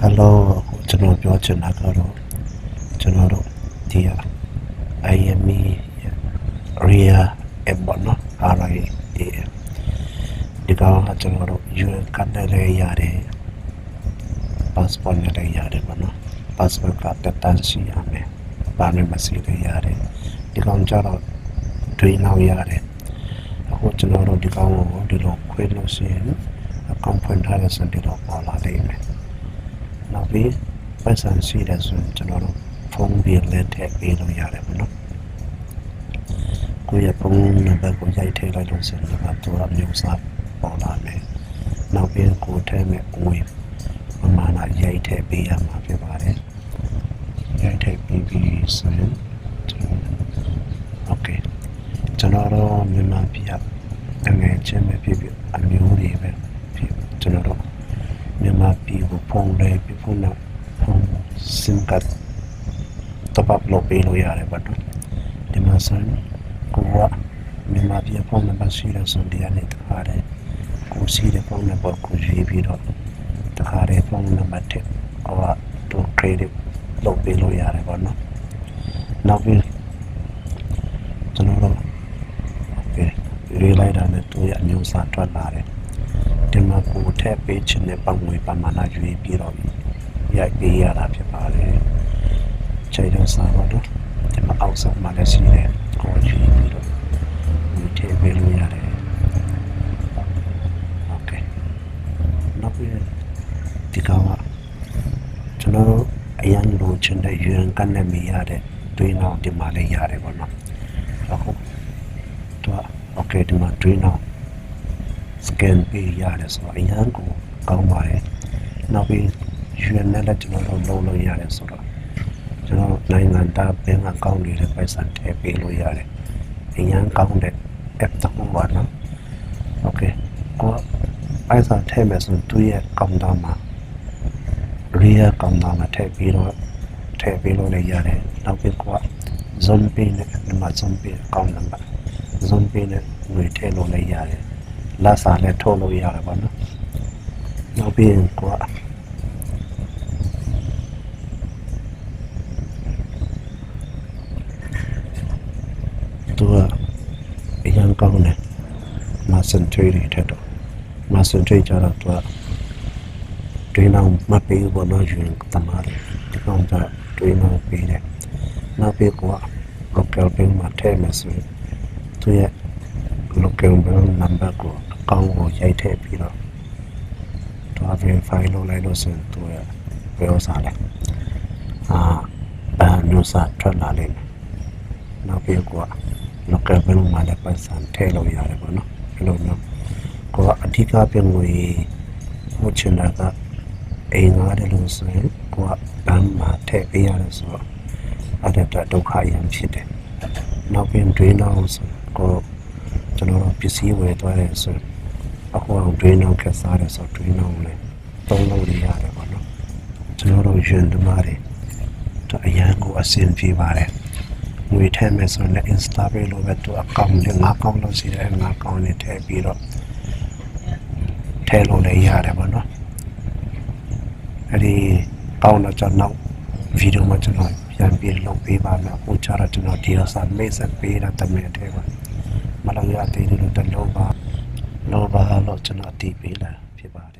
Hello ကျွန်တော်ပြောချင်တာကတော့ကျွန်တော်တို့ဒီ IME Ria app ပေါ့နော် RIA ဒီကောင်ကကျွန်တော်တို့ UN ကတ်နဲ့လည်းရတယ် passport နဲ့လည်းရတယ်ပေါ့နော် passport ကတက်တန်းရှိရမယ်ဘာနဲ့မစီလည်းရတယ်ဒီကောင်ကြတော့တွေးနောက်ရတယ်အခုကျွန်တော်တို့ဒီကောင်ကိုဒီလိုခွဲလို့ရှိရင်အကောင့်ဖွင့်ထားတဲ့စံတွေတော့ပေါ်လာလိမ့်မယ်နောက်ပြီးပတ်စံရှိတဲ့ဆိုရင်ကျွန်တော်တို့ဖုန်းပြီးလက်ထည့်ပေးလို့ရတယ်ပေါ့နော်ကိုယ့်ရဲ့ဖုန်းနံပါတ်ကိုရိုက်ထည့်လိုက်လို့ဆိုရင်တော့သူကမျိုးစားပေါ်လာမယ်နောက်ပြီးကိုယ်ထဲမဲ့ငွေပမာဏရိုက်ထည့်ပေးရမှာဖြစ်ပါတယ်ရိုက်ထည့်ပေးပြီးဆိုရင်Okay ကျွန်တော်တို့မြန်မာပြည်အငယ်ချင်းပဲဖြစ်ဖြစ်အမျိုးတွေပဲဖြစ်ကျွန်တော်တို့မြန်မာပြည်ကိုဖုန်းလေးပြီးဖုန်းနဲ့ဖုန်း SIM card တော့ပတ်လို့ပေးလို့ရတယ်ပေါ့နော်ဒီမှာဆိုရင်ကိုကမြန်မာပြည်ဖုန်းနံပါတ်ရှိတဲ့ဆိုဒီကနေတခါတည်းကိုရှိတဲ့ဖုန်းနံပါတ်ကိုရေးပြီးတော့တခါတည်းဖုန်းနံပါတ်ထည့်ဟိုကတော့ credit လုပ်ပေးလို့ရတယ်ပေါ့နော်နောက်ပြီးကျွန်တော်တို့ရေးလိုက်တာနဲ့သူရဲ့အမျိုးအစားထွက်လာတယ်ဒီမှာကိုထည့်ပေးခြင်းနဲ့ပတ်ငွေပမာဏယူပြီးတော့ရိုက်ပေးရတာဖြစ်ပါတယ်ချိန်တော့စားတော့ဒီမှာအောက်ဆုံးမှာလည်းရှိတယ်ကိုယူပြီးတော့ဒီထည့်ပေးလို့ရတယ်โอเคနောက်ပြီးဒီကောင်ကကျွန်တော်တို့အရန်လိုချင်တဲ့ယူရန်ကနဲ့မိရတဲ့တွင်းအောင်ဒီမှာလည်းရတယ်ပေါ့နော်အခုတော့Okay ဒီမှာတွင်းအောင် scan ပေးရတယ်ဆိုတော့အရန်ကိုကောင်းပါတယ်နောက်ပြီး UN နဲ့လည်းကျွန်တော်တို့လုံးလို့ရတယ်ဆိုတော့ကျွန်တော်နိုင်ငံသားဘင်းအကောင့်တွေလည်းပိုက်ဆံထည့်ပေးလို့ရတယ်အရန်ကောင်းတဲ့ app တစ်ခုပါနော် Okay ကိုပိုက်ဆံထည့်မယ်ဆိုသူ့ရဲ့ကောင်းတာမှာ Ria ကောင်းတာမှာထည့်ပြီးတော့ထည့်ပေးလို့လည်းရတယ်နောက်ပြီးကို Zone Pay နဲ့ဒီမှာ Zone Pay ကောင်းတယ်Zone Pay နဲ့ငွေထည့်လို့လည်းရတယ်လက်စာလည်းထုတ်လို့ရတယ်ပေါ့နော်နောက်ပြီးကိုသူကအရင်ကောင်းတယ်မစင်ထရီတွေထက်တော့မစင်ထရီကြတော့သူကတွင်းအောင်မပေးဘူးပေါ့နော်ယူတမားတယ်ဒီကောင်ကတွင်းအောင်ပေးတယ်နောက်ပြီးကိုက local bank မှာထည့်မယ်ဆိုရင်သူရဲ့ local bank number ကိုအကောင့်ကိုရိုက်ထည့်ပြီးတော့သူ verify လုပ်လိုက်လို့ဆိုရင်သူရဲ့ဘယ်ဥစားလဲမျိုးစားထွက်လာလိမ့်မယ်နောက်ပြီးကိုက local bank မှာလည်းပတ်စံထည့်လို့ရတယ်ပေါ့နော်အဲ့လိုမျိုးကိုကအဓိကပြငွေဟိုချင်တာကအိမ်ငါးတယ်လို့ဆိုရင်ကိုကဘဏ်မှာထည့်ပေးရတယ်ဆိုတော့အဲ့ဒါဒုက္ခရမ်းဖြစ်တယ်နောက်ပြီးတွင်းအောင်ဆိုကိုကျွန်တော်တို့ပစ္စည်းဝယ်သွားတယ်ဆိုအခုအောင်တွင်းအောင်ခက်စားတယ်ဆိုတွင်းအောင်လည်းသုံးလို့ရတယ်ပေါ့နော်ကျွန်တော်တို့ရင်သမားတွေတော့အရန်ကိုအဆင်ပြေပါတယ်ငွေထည့်မယ်ဆိုရင် Insta Pay လိုပဲသူအကောင့်နဲ့5ကောင့်လို့ရှိတယ်5ကောင့်နဲ့ထည့်ပြီးတော့ထည့်လို့လည်းရတယ်ပေါ့နော်အဲ့ဒီကောင့်တော့ကျွန်တော်ဗီဒီယိုမှာကျွန်တော်ပြန်ပြီးလုပ်ပေးပါမယ်အခုကျတော့ကျွန်တော်ဒီအစားမိတ်ဆက်ပေးတာတမင်တဲ့ပါမလောက်ရသေးတယ်လို့တလုံးပါလောပါလို့ကျွန်တော်တည်ပေးလာဖြစ်ပါတယ်